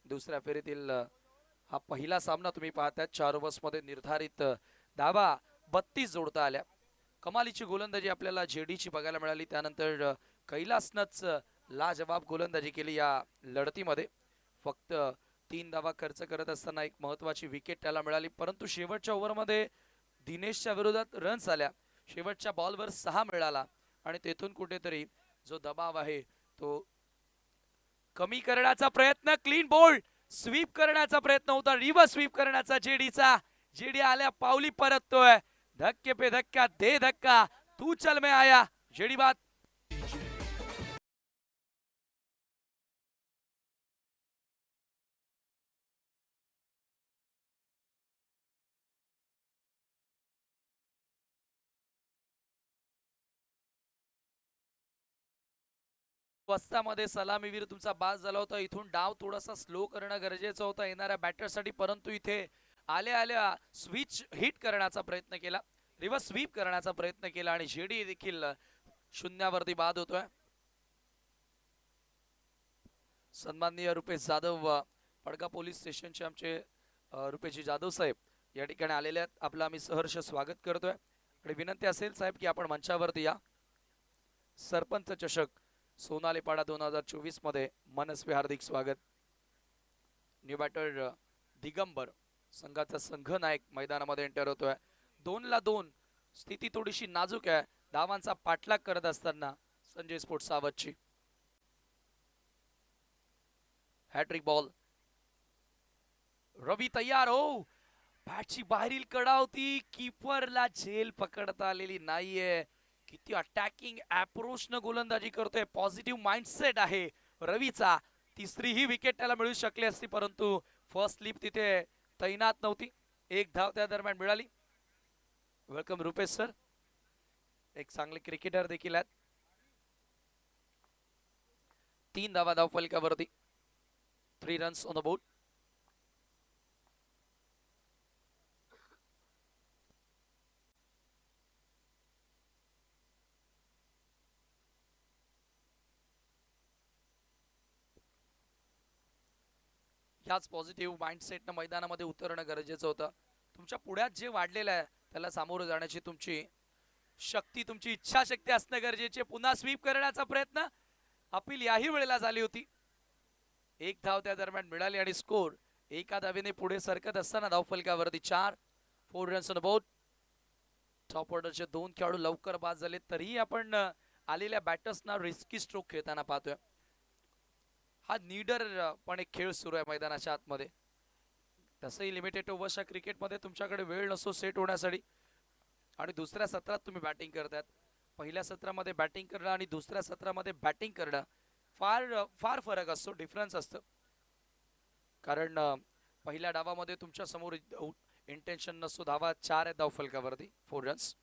दुसऱ्या फेरीतील हा पहिला सामना तुम्ही पाहताय. 4 ओव्हर्स मध्ये निर्धारित धावा 32 जोडता आल्या. कमालीची गोलंदाजी आपल्याला जेडीची बघायला मिळाली. त्यानंतर कैलासनंच लाजवाब गोलंदाजी केली या लढतीमध्ये. फक्त 3 धावा खर्च करत असताना एक महत्वाची विकेट त्याला मिळाली, परंतु शेवटच्या ओव्हरमध्ये दिनेशच्या विरोधात रन्स आल्या, शेवटच्या बॉलवर 6 मिळाला आणि तेथून कुठेतरी जो दबाव आहे तो कमी करण्याचा प्रयत्न, क्लीन बोल्ड, स्वीप करण्याचा प्रयत्न होता, रिव्हर्स स्वीप करण्याचा जेडीचा, जेडी आल्या पावली परततोय, धक्के पे धक्का दे धक्का, तू चल में आया, जेडी बात. वस्तामध्ये सलामीवीर तुमचा बाद झाला होता, इथून डाव थोडासा स्लो करणं गरजेचं होतं येणाऱ्या बॅटरसाठी, परंतु इथे आल्या आल्या स्विच हिट करण्याचा प्रयत्न केला, रिव्हर्स स्वीप करण्याचा प्रयत्न केला आणि जेडी देखील शून्यावरती बाद होतोय. सन्माननीय रुपेश जाधव, पडगा पोलीस स्टेशनचे आमचे रुपेशजी जाधव साहेब या ठिकाणी आलेले आहेत, आपलं आम्ही सहर्ष स्वागत करतोय आणि विनंती असेल साहेब की आपण मंचावरती या. सरपंच चषक सोनालीपाडा 2024 मध्ये मनस्वी हार्दिक स्वागत. न्यू बॅटर दिगंबर संघाचा संघ नायक मैदानामध्ये एंटर होतोय. 2-2 स्थिती थोडीशी नाजूक आहे, धावांचा पाठलाग करत असताना संजय स्पोर्ट्स सावधची हॅट्रिक बॉल. रवी तयार हो, बॅटची बाहेरील कडा होती, कीपरला झेल पकडता आलेली नाहीये. किती अटॅकिंग अप्रोच न गोलंदाजी करतोय, पॉझिटिव्ह माइंडसेट आहे रवीचा. तिसरी ही विकेट त्याला मिळू शकली असती, परंतु फर्स्ट स्लिप तिथे तैनात नव्हती. एक धाव त्या दरम्यान मिळाली. वेलकम रुपेश सर, एक चांगले क्रिकेटर देखील आहेत. 3 धावा धावफलकावरती, 3 रन्स ऑन द बोर्ड. ह्याच पॉझिटिव्ह माइंडसेटनं मैदानामध्ये उतरणं गरजेचं होतं. तुमच्या पुढ्यात जे वाढलेलं आहे त्याला सामोरं जाण्याची तुमची शक्ती, तुमची इच्छाशक्ती असणं गरजेचे. पुन्हा स्वीप करण्याचा प्रयत्न, अपील याही वेळेला झाली होती. एक धाव त्या दरम्यान मिळाली आणि स्कोर एका धावेने पुढे सरकत असताना धावफलकावरती 4 रन्स ऑन बोर्ड. टॉप ऑर्डरचे 2 खेळाडू लवकर बाद झाले, तरीही आपण आलेल्या बॅटर्सना रिस्की स्ट्रोक खेळताना पाहतोय. हा नीडर पण एक खेळ सुरू आहे मैदानाच्या आतमध्ये. तसंही लिमिटेड ओव्हर्सच्या क्रिकेटमध्ये तुमच्याकडे वेळ नसतो सेट होण्यासाठी आणि दुसऱ्या सत्रात तुम्ही बॅटिंग करतात. पहिल्या सत्रामध्ये बॅटिंग करणं आणि दुसऱ्या सत्रामध्ये बॅटिंग करणं फार फरक असतो, डिफरन्स असतं. कारण पहिल्या डावामध्ये तुमच्या समोर इंटेन्शन नसतो, धावा 4 आहेत धावफलकावरती, 4 रन्स.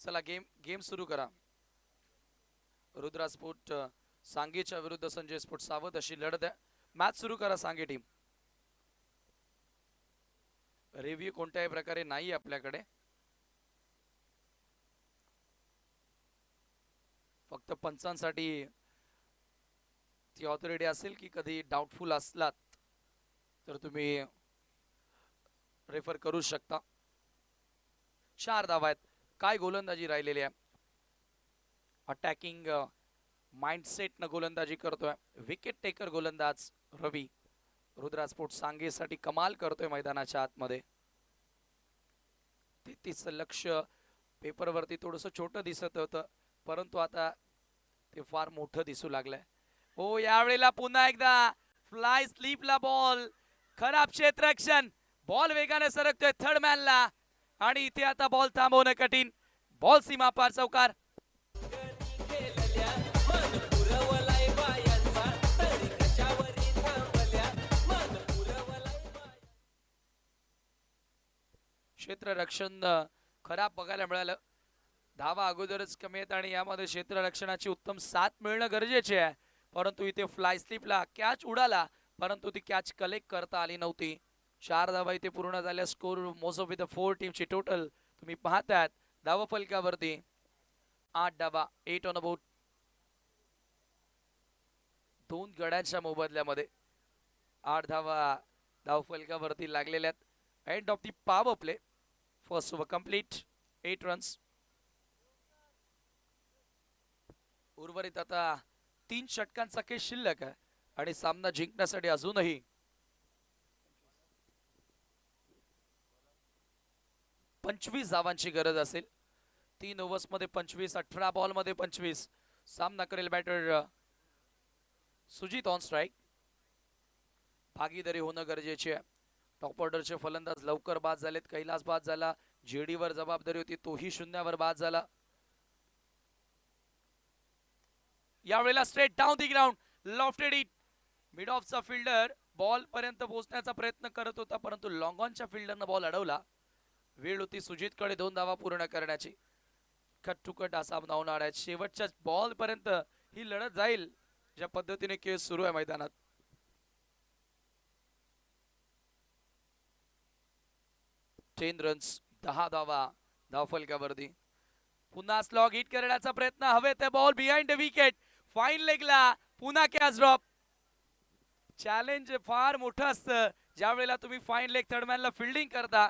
चला गेम सुरू करा. रुद्रा स्पोर्ट सांगेच्या विरुद्ध संजय स्पोर्ट सावध अशी लढत आहे. मॅच सुरू करा सांगे टीम. रिव्ह्यू कोणत्याही प्रकारे नाही आपल्याकडे, फक्त पंचांसाठी ती ऑथॉरिटी असेल की कधी डाऊटफुल असलात तर तुम्ही रेफर करू शकता. 4 धावा आहेत, काय गोलंदाजी राहिलेली आहे. अटॅकिंग माइंडसेट न गोलंदाजी करतोय विकेट टेकर गोलंदाज रवी. रुद्रा स्पोर्ट सांगेसाठी कमाल करतोय मैदानाच्या आतमध्ये. 33 लक्ष पेपरवरती थोडंसं छोटं दिसत होतं, परंतु आता ते फार मोठं दिसू लागलंय. हो, यावेळेला पुन्हा एकदा फ्लाय स्लीपला बॉल, खराब क्षेत्ररक्षण, बॉल वेगाने सरकतोय थर्ड मॅनला आणि इथे आता बॉल थांबवणं कठीण. बॉल सीमा पार चौकार. क्षेत्ररक्षण खराब बघायला मिळालं. धावा अगोदरच कमी आहेत आणि यामध्ये क्षेत्ररक्षणाची उत्तम साथ मिळणं गरजेचे आहे, परंतु इथे फ्लाय स्लिपला कॅच उडाला, परंतु ती कॅच कलेक्ट करता आली नव्हती. 4 धावा इथे पूर्ण झाल्या. स्कोर मोजो विथ 4 टीमची टोटल तुम्ही पाहताय धावा फलकावरती 8 धावा, 8 ऑन बोर्ड. 2 गड्यांच्या मोबदल्यामध्ये 8 धावा धाव फलकावरती लागलेल्या आहेत. End of the power play. First over complete, 8 runs. उर्वरित आता 3 षटकांचा खेळ शिल्लक आहे आणि सामना जिंकण्यासाठी अजूनही 25 धावांची गरज असेल. 3 ओव्हर्स मध्ये 25, 18 बॉल मध्ये 25. सामना करेल बॅटर सुजित ऑन स्ट्राईक. भागीदारी होणं गरजेचे आहे. टॉप ऑर्डरचे फलंदाज लवकर बाद झालेत. कैलास बाद झाला, जेडी वर जबाबदारी होती, तोही शून्यावर बाद झाला. यावेळेला straight down the ground, lofted it. Mid ऑफचा फिल्डर बॉल पर्यंत पोहोचण्याचा प्रयत्न करत होता, परंतु लॉंग ऑनच्या फिल्डरनं बॉल अडवला. वेळ होती सुजितकडे 2 धावा पूर्ण करण्याची. कट टू कट हा सामना होणार आहे. शेवटच्या बॉल पर्यंत ही लढत जाईल, ज्या पद्धतीने खेळ सुरू आहे मैदानात. टेन रन्स, 10 धावा धावफलकावरती. पुन्हा स्लॉग हिट करण्याचा प्रयत्न, हवे ते ball behind the wicket. Fine लेगला पुन्हा कॅच ड्रॉप. चॅलेंज फार मोठं असतं ज्या वेळेला तुम्ही फाईन लेग थर्डमॅनला फिल्डिंग करता,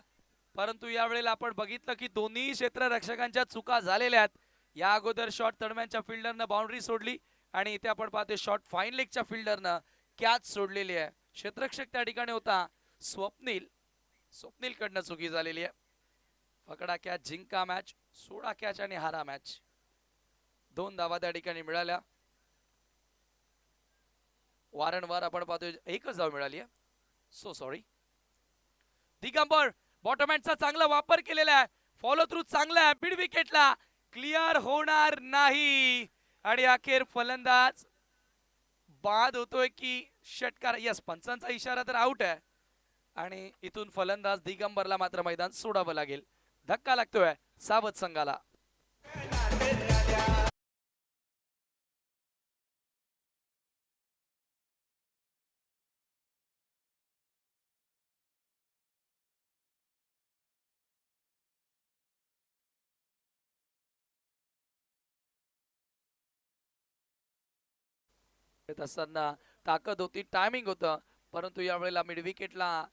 परंतु यावेळेला आपण बघितलं की दोन्ही क्षेत्ररक्षकांच्या चुका झालेल्या आहेत. या अगोदर शॉट थर्डमॅनच्या फिल्डरनं बाउंड्री सोडली आणि इथे आपण पाहतोय शॉट फाईन लेगच्या फिल्डरनं कॅच सोडलेली आहे. क्षेत्ररक्षक त्या ठिकाणी होता स्वप्नील. स्वप्नील कडनं चुकी झालेली आहे. पकडा कॅच, जिंका मॅच, सोडा कॅच आणि हारा मॅच. 2 धावा त्या ठिकाणी मिळाल्या. वारंवार आपण पाहतोय एकच धाव मिळाली आहे. So sorry. दिगंबर बॉटमॅनचा चांगला वापर केलेला आहे. फॉलो थ्रू चांगला आहे. मिड विकेटला क्लिअर होणार नाही आणि अखेर फलंदाज बाद होतोय की षटकार. यस, पंचांचा इशारा तर आउट आहे आणि इथून फलंदाज दिगंबरला मात्र मैदान सोडावं लागेल. धक्का लागतोय सावध संघाला. असताना ताकद होती, टायमिंग होतं, परंतु यावेळेला मिड विकेटला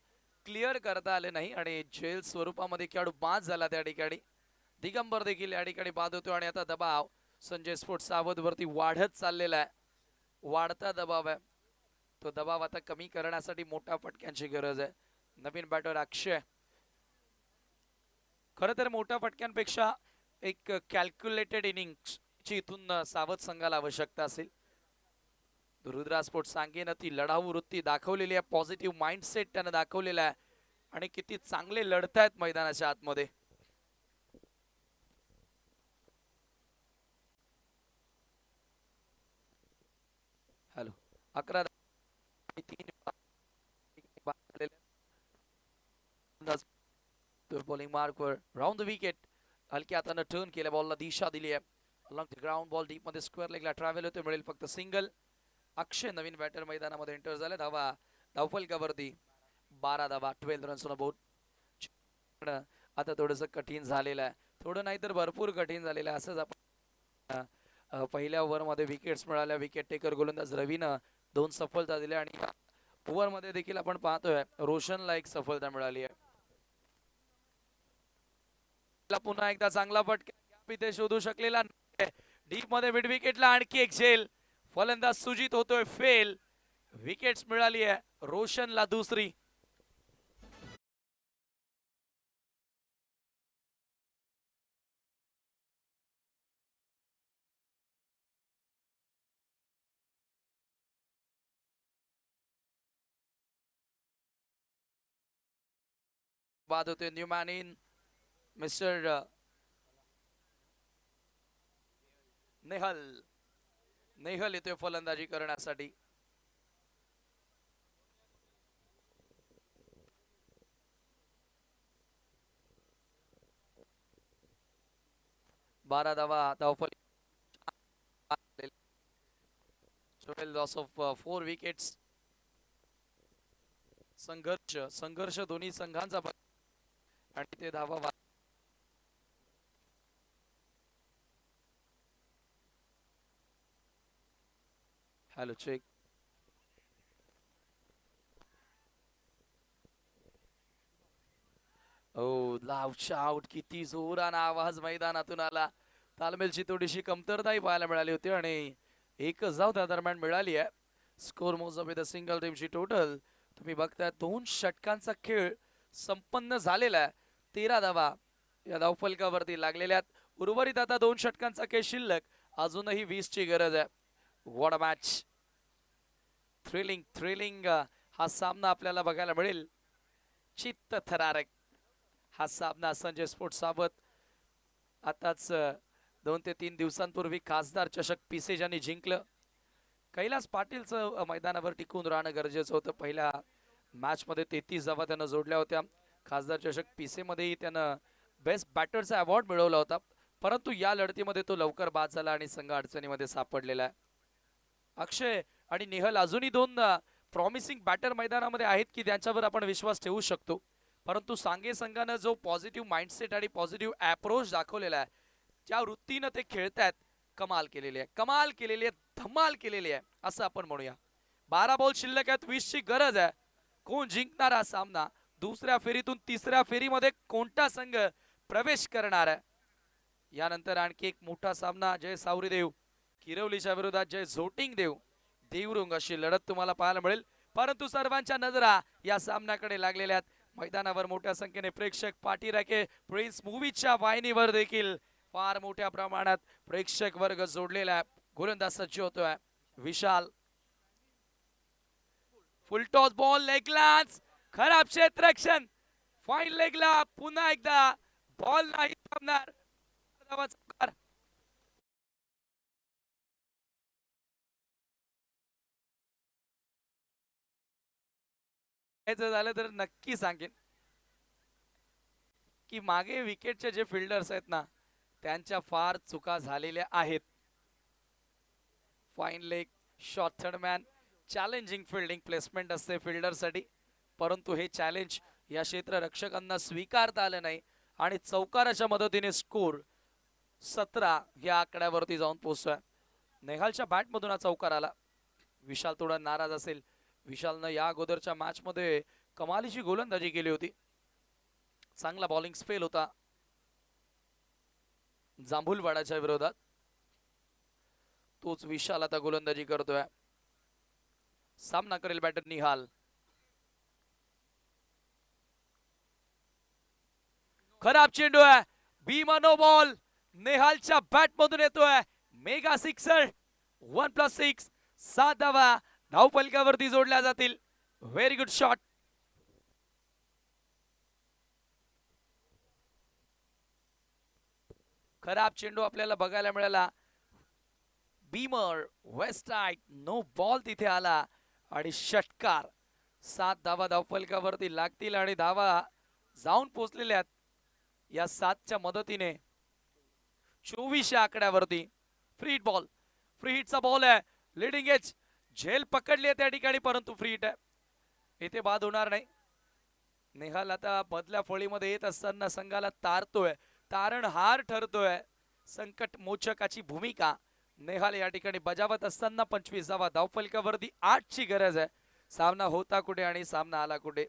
क्लिअर करता आले नाही आणि झेल स्वरूपामध्ये खेळाडू बाद झाला त्या ठिकाणी. दिगंबर देखील या ठिकाणी बाद होतो आणि आता दबाव संजय स्पोर्ट सावध वरती वाढत चाललेला आहे. वाढता दबाव आहे. तो दबाव आता कमी करण्यासाठी मोठ्या फटक्यांची गरज आहे. नवीन बॅटर अक्षय. खरं तर मोठ्या फटक्यांपेक्षा एक कॅल्क्युलेटेड इनिंग्स ची इथून सावध संघाला आवश्यकता असेल. रुद्रा स्पोर्ट सांगेन ती लढाऊ वृत्ती दाखवलेली आहे, पॉझिटिव्ह माइंडसेट त्यानं दाखवलेला आहे आणि किती चांगले लढतायत मैदानाच्या आतमध्ये. हॅलो, 11 बॉलिंग मार्कवर राऊंड द विकेट. हलक्या हातानं टर्न केल्या, बॉलला दिशा दिली आहे. Along the ground ball deep मध्ये स्क्वेअर लेगला ट्रॅव्हल होतो, मिळेल फक्त सिंगल. अक्षय नवीन बॅटर मैदानामध्ये एंटर झाले. धावा धावफलकावरती 12 धावा, 12 रन्स ऑन बोर्ड. आता थोडंसं कठीण झालेलं आहे, थोडं नाही तर भरपूर कठीण झालेलं आहे. असंच आपण पहिल्या ओव्हरमध्ये विकेट्स मिळाल्या. विकेट टेकर गोलंदाज रवीनं 2 सफलता दिल्या आणि ओव्हरमध्ये देखील आपण पाहतोय रोशनला 1 सफलता मिळाली आहे. पुन्हा एकदा चांगला फटका इथे शोधू शकलेला डीप मध्ये. मिड विकेटला आणखी एक झेल. फलंदाज सुजित होतोय फेल. विकेट्स मिळाली आहे रोशनला दुसरी. बाद होते new man in mister Nehal. Nehal येतोय फलंदाजी करण्यासाठी. बारा धावा धावफल. Loss of 4 wickets. संघर्ष दोन्ही संघांचा आणि ते धावा. Hello check. ओ लाऊडच्या आउट. किती जोराना आवाज मैदानातून आला. तालमेलची थोडीशी कमतरताही पाहायला मिळाली होती आणि एकच धाव त्या दरम्यान मिळाली आहे. स्कोर मोजअप विथ सिंगल टीमची टोटल तुम्ही बघताय 2 षटकांचा खेळ संपन्न झालेला आहे. 13 धावा या धावफलकावरती लागलेल्या आहेत. उर्वरित आता 2 षटकांचा खेळ शिल्लक, अजूनही 20 ची गरज आहे. व्हॉट अ मॅच, थ्रिलिंग हा सामना आपल्याला बघायला मिळेल. चित्त थरारक हा सामना. संजय स्पोर्ट्स सोबत आताच 2 ते 3 दिवसांपूर्वी खासदार चषक पिसे ज्यांनी जिंकलं. कैलास पाटीलचं मैदानावर टिकून राहणं गरजेचं होतं. पहिल्या मॅच मध्ये 33 धावा त्यानं जोडल्या होत्या. खासदार चषक पिसे मध्येही त्यानं बेस्ट बॅटरचा अवॉर्ड मिळवला होता, परंतु या लढतीमध्ये तो लवकर बाद झाला आणि संघ अडचणीमध्ये सापडलेला आहे. अक्षय आणि नेहल अजूनही 2 प्रॉमिसिंग बॅटर मैदानामध्ये आहेत की त्यांच्यावर आपण विश्वास ठेवू शकतो, परंतु सांगे संघानं जो पॉझिटिव्ह माइंडसेट आणि पॉझिटिव्ह अप्रोच दाखवलेला आहे, ज्या वृत्तीनं ते खेळतात, कमाल केलेली आहे, धमाल केलेली आहे असं आपण म्हणूया. 12 बॉल शिल्लक आहेत, 20 ची गरज आहे. कोण जिंकणार हा सामना? दुसऱ्या फेरीतून तिसऱ्या फेरीमध्ये कोणता संघ प्रवेश करणार आहे? यानंतर आणखी एक मोठा सामना, जय सावरीदेव किरवलीच्या विरोधात जय झोटिंग देव देवरुंग, अशी लढत तुम्हाला पाहायला मिळेल. परंतु सर्वांच्या नजरा या सामन्याकडे लागलेल्या आहेत. मैदानावर मोठ्या संख्येने प्रेक्षक पाठी राखे. प्रिन्स मूवीच्या वाहिनीवर देखील फार मोठ्या प्रमाणात प्रेक्षक वर्ग जोडलेला आहे. गोलंदाज सज्ज होतोय विशाल. फुलटॉस बॉल, लेगलाच, खराब क्षेत्ररक्षण, फाईन लेगला, पुन्हा एकदा बॉल नाही थांबणार. झालं तर नक्की सांगेन की मागे विकेटचे जे फिल्डर्स आहेत ना, त्यांच्या फार चुका झालेल्या आहेत. Fine leg, short third man, challenging fielding placement असते फिल्डरसाठी, परंतु हे चॅलेंज या क्षेत्ररक्षकांना स्वीकारता आलं नाही आणि चौकाराच्या मदतीने स्कोर 17 या आकड्यावरती जाऊन पोहोचतोय. नेहालच्या बॅट मधून हा चौकार आला. विशाल थोडा नाराज असेल. विशालनं या अगोदरच्या मॅच मध्ये कमालीची गोलंदाजी केली होती. चांगला बॉलिंग स्पेल होता जांभूलवाडाच्या विरोधात. तोच विशाल आता गोलंदाजी करतोय. सामना करेल बॅटर निहाल. खराब चेंडू आहे, बीमा नो बॉल. नेहालच्या बॅट मधून येतोय मेगा सिक्सर. 1+6, 7 धावा धावफलकावरती जोडल्या जातील. Very good shot. खराब चेंडू आपल्याला बघायला मिळाला. बीमर वेस्टाईट, नो बॉल तिथे आला आणि षटकार. 7 धावा धावफलकावरती लागतील आणि धावा जाऊन पोहोचलेल्या आहेत या 7च्या मदतीने 24 आकड्यावरती. फ्री हिट बॉल, फ्री हिटचा बॉल आहे. लिडिंग एज झेल पकडली आहे त्या ठिकाणी, परंतु फ्री हिट आहे. इथे बाद होणार नाही. नेहाल आता बदल्या फळीमध्ये येत असताना संघाला तारतोय, तारणहार ठरतोय. संकट मोचकाची भूमिका नेहाल या ठिकाणी बजावत असताना 25 धावा धावफलकावरती 8 ची गरज आहे. सामना होता कुठे आणि सामना आला कुठे.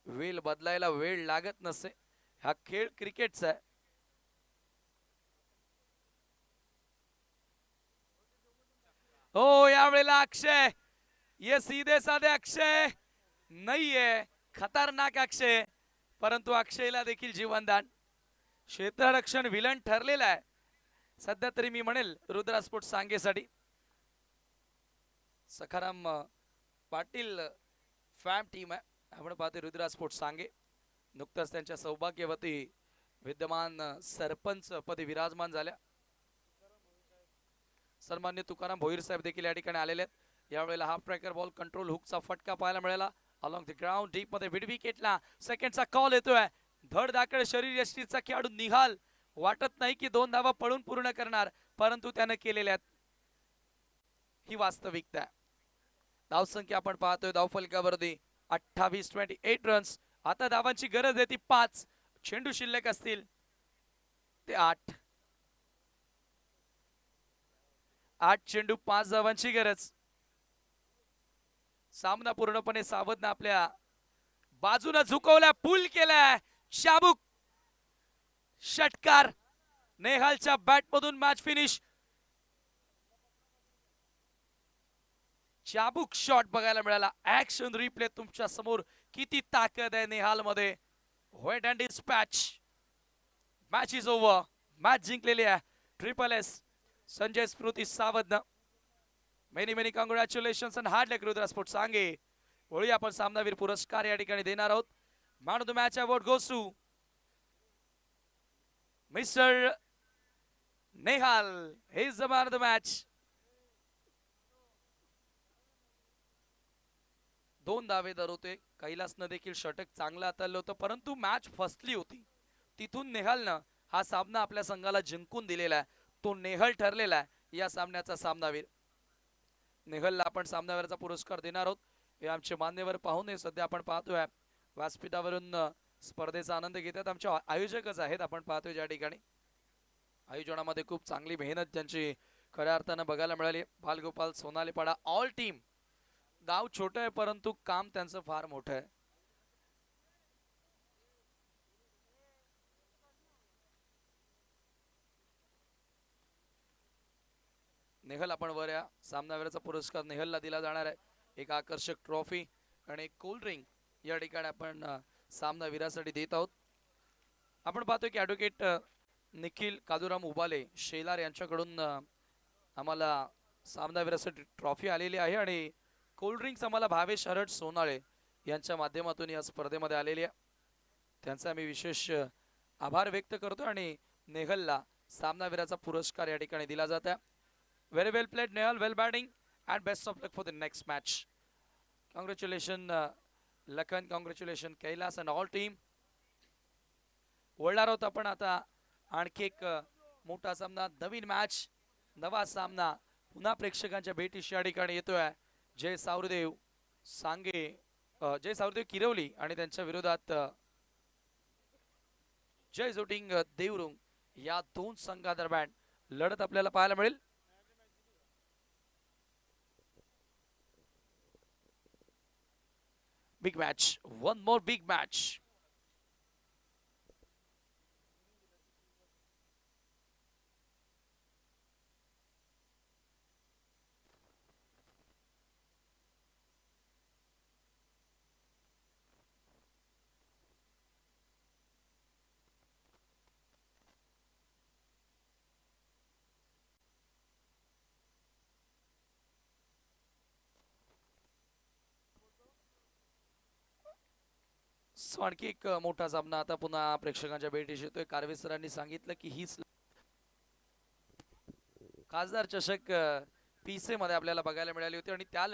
वेळ बदलायला वेळ लागत नसे. हा खेळ क्रिकेटचा आहे. हो, यावेळेला अक्षय, ये सीधे साधे अक्षय नाहीये, खतरनाक अक्षय, परंतु अक्षयला देखील जीवनदान. क्षेत्ररक्षण विलन ठरलेला आहे सध्या तरी मी म्हणेल रुद्रा स्पोर्ट्स सांगेसाठी. सखाराम पाटील फॅम टीम आहे. आपण पाहतो रुद्रा स्पोर्ट्स सांगे. नुकताच त्यांच्या सौभाग्यवती विद्यमान सरपंच पदी विराजमान झाल्या. सन्मान्य तुकाराम भोईर साहेब देखील या ठिकाणी आलेले आहेत. यावेळेला हाफ ट्रॅकर बॉल कंट्रोल हुकचा फटका पाहायला मिळाला. अलॉंग द ग्राउंड डीप मध्ये मिड विकेटला सेकंडचा कॉल येतोय. धडधाकड शरीर यष्टीचा खेळाडू निहाल वाटत नाही की 2 धावा पळून पूर्ण करणार, परंतु त्याने केलेल्या ही वास्तविकता. धावसंख्या आपण पाहतोय धावफलकावरती 28 रन्स. आता धावांची गरज आहे ती 5. चेंडू शिल्लक असतील ते 8. 8 चेंडू 5 धावांची गरज. सामना पूर्णपणे सावधनं आपल्या बाजूने झुकवला, पुल केलाय. शाबुक षटकार नेहालच्या बॅट मधून मॅच फिनिश. चाबूक शॉट बघायला मिळाला. ऍक्शन रिप्ले तुमच्या समोर. किती ताकद आहे नेहाल मध्ये. Wait and dispatch. Match is over. Match जिंकलेली आहे triple S Sanjay Smruti Sawant. Many many congratulations and hard luck Rudra sports Sange. वळूया आपण सामनावीर पुरस्कार या ठिकाणी देणार आहोत. Man of the match award goes to mister Nehal. He is the man of the match. 2 दावेदार होते. कैलासनं देखील षटक चांगलं हाताळलं होतं, परंतु मॅच फसली होती. तिथून नेहालनं हा सामना आपल्या संघाला जिंकून दिलेला आहे. तो नेहल ठरलेला आहे या सामन्याचा सामनावीर. नेहलला आपण सामनावीराचा पुरस्कार देणार आहोत. हे आमचे मान्यवर पाहुणे सध्या आपण पाहतोय व्यासपीठावरून स्पर्धेचा आनंद घेतात. आमचे आयोजकच आहेत आपण पाहतोय ज्या ठिकाणी. आयोजनामध्ये खूप चांगली मेहनत त्यांची खऱ्या अर्थानं बघायला मिळाली. Balgopal Sonalipada all team. गाव छोटं आहे परंतु काम त्यांचं फार मोठं आहे. नेहल आपण वर या. सामनावीराचा पुरस्कार नेहलला दिला जाणार आहे. एक आकर्षक ट्रॉफी आणि एक कोल्ड ड्रिंक या ठिकाणी आपण सामनावीरासाठी देत आहोत. आपण पाहतोय की ॲडव्होकेट निखिल कादुराम उबाले शेलार यांच्याकडून आम्हाला सामनावीरासाठी ट्रॉफी आलेली आहे आणि कोल्ड ड्रिंक्स आम्हाला भावेश हरट सोनाळे यांच्या माध्यमातून या स्पर्धेमध्ये आलेली आहे. त्यांचा मी विशेष आभार व्यक्त करतो आणि नेहलला सामनावीराचा पुरस्कार या ठिकाणी दिला जात आहे. Very well played, Nehal. Well batting and best of luck for the next match. Congratulations, Lakhan. Congratulations, Kailas and all team. वळणार आहोत आपण आता आणखी एक मोठा सामना. नवीन मॅच, नवा सामना पुन्हा प्रेक्षकांच्या भेटीशी या ठिकाणी येतोय. जय सावरदेव सांगे, जय सावरदेव किरवली आणि त्यांच्या विरोधात जय जोटिंग देवरुंग या 2 संघादरम्यान लढत आपल्याला पाहायला मिळेल. Big match, one more big match. आणखी एक मोठा सामना आता पुन्हा प्रेक्षकांच्या भेटीशी येतोय. कारवे सरांनी सांगितलं की हीच खासदार चषक पीसे मध्ये आपल्याला बघायला मिळाली होती आणि त्या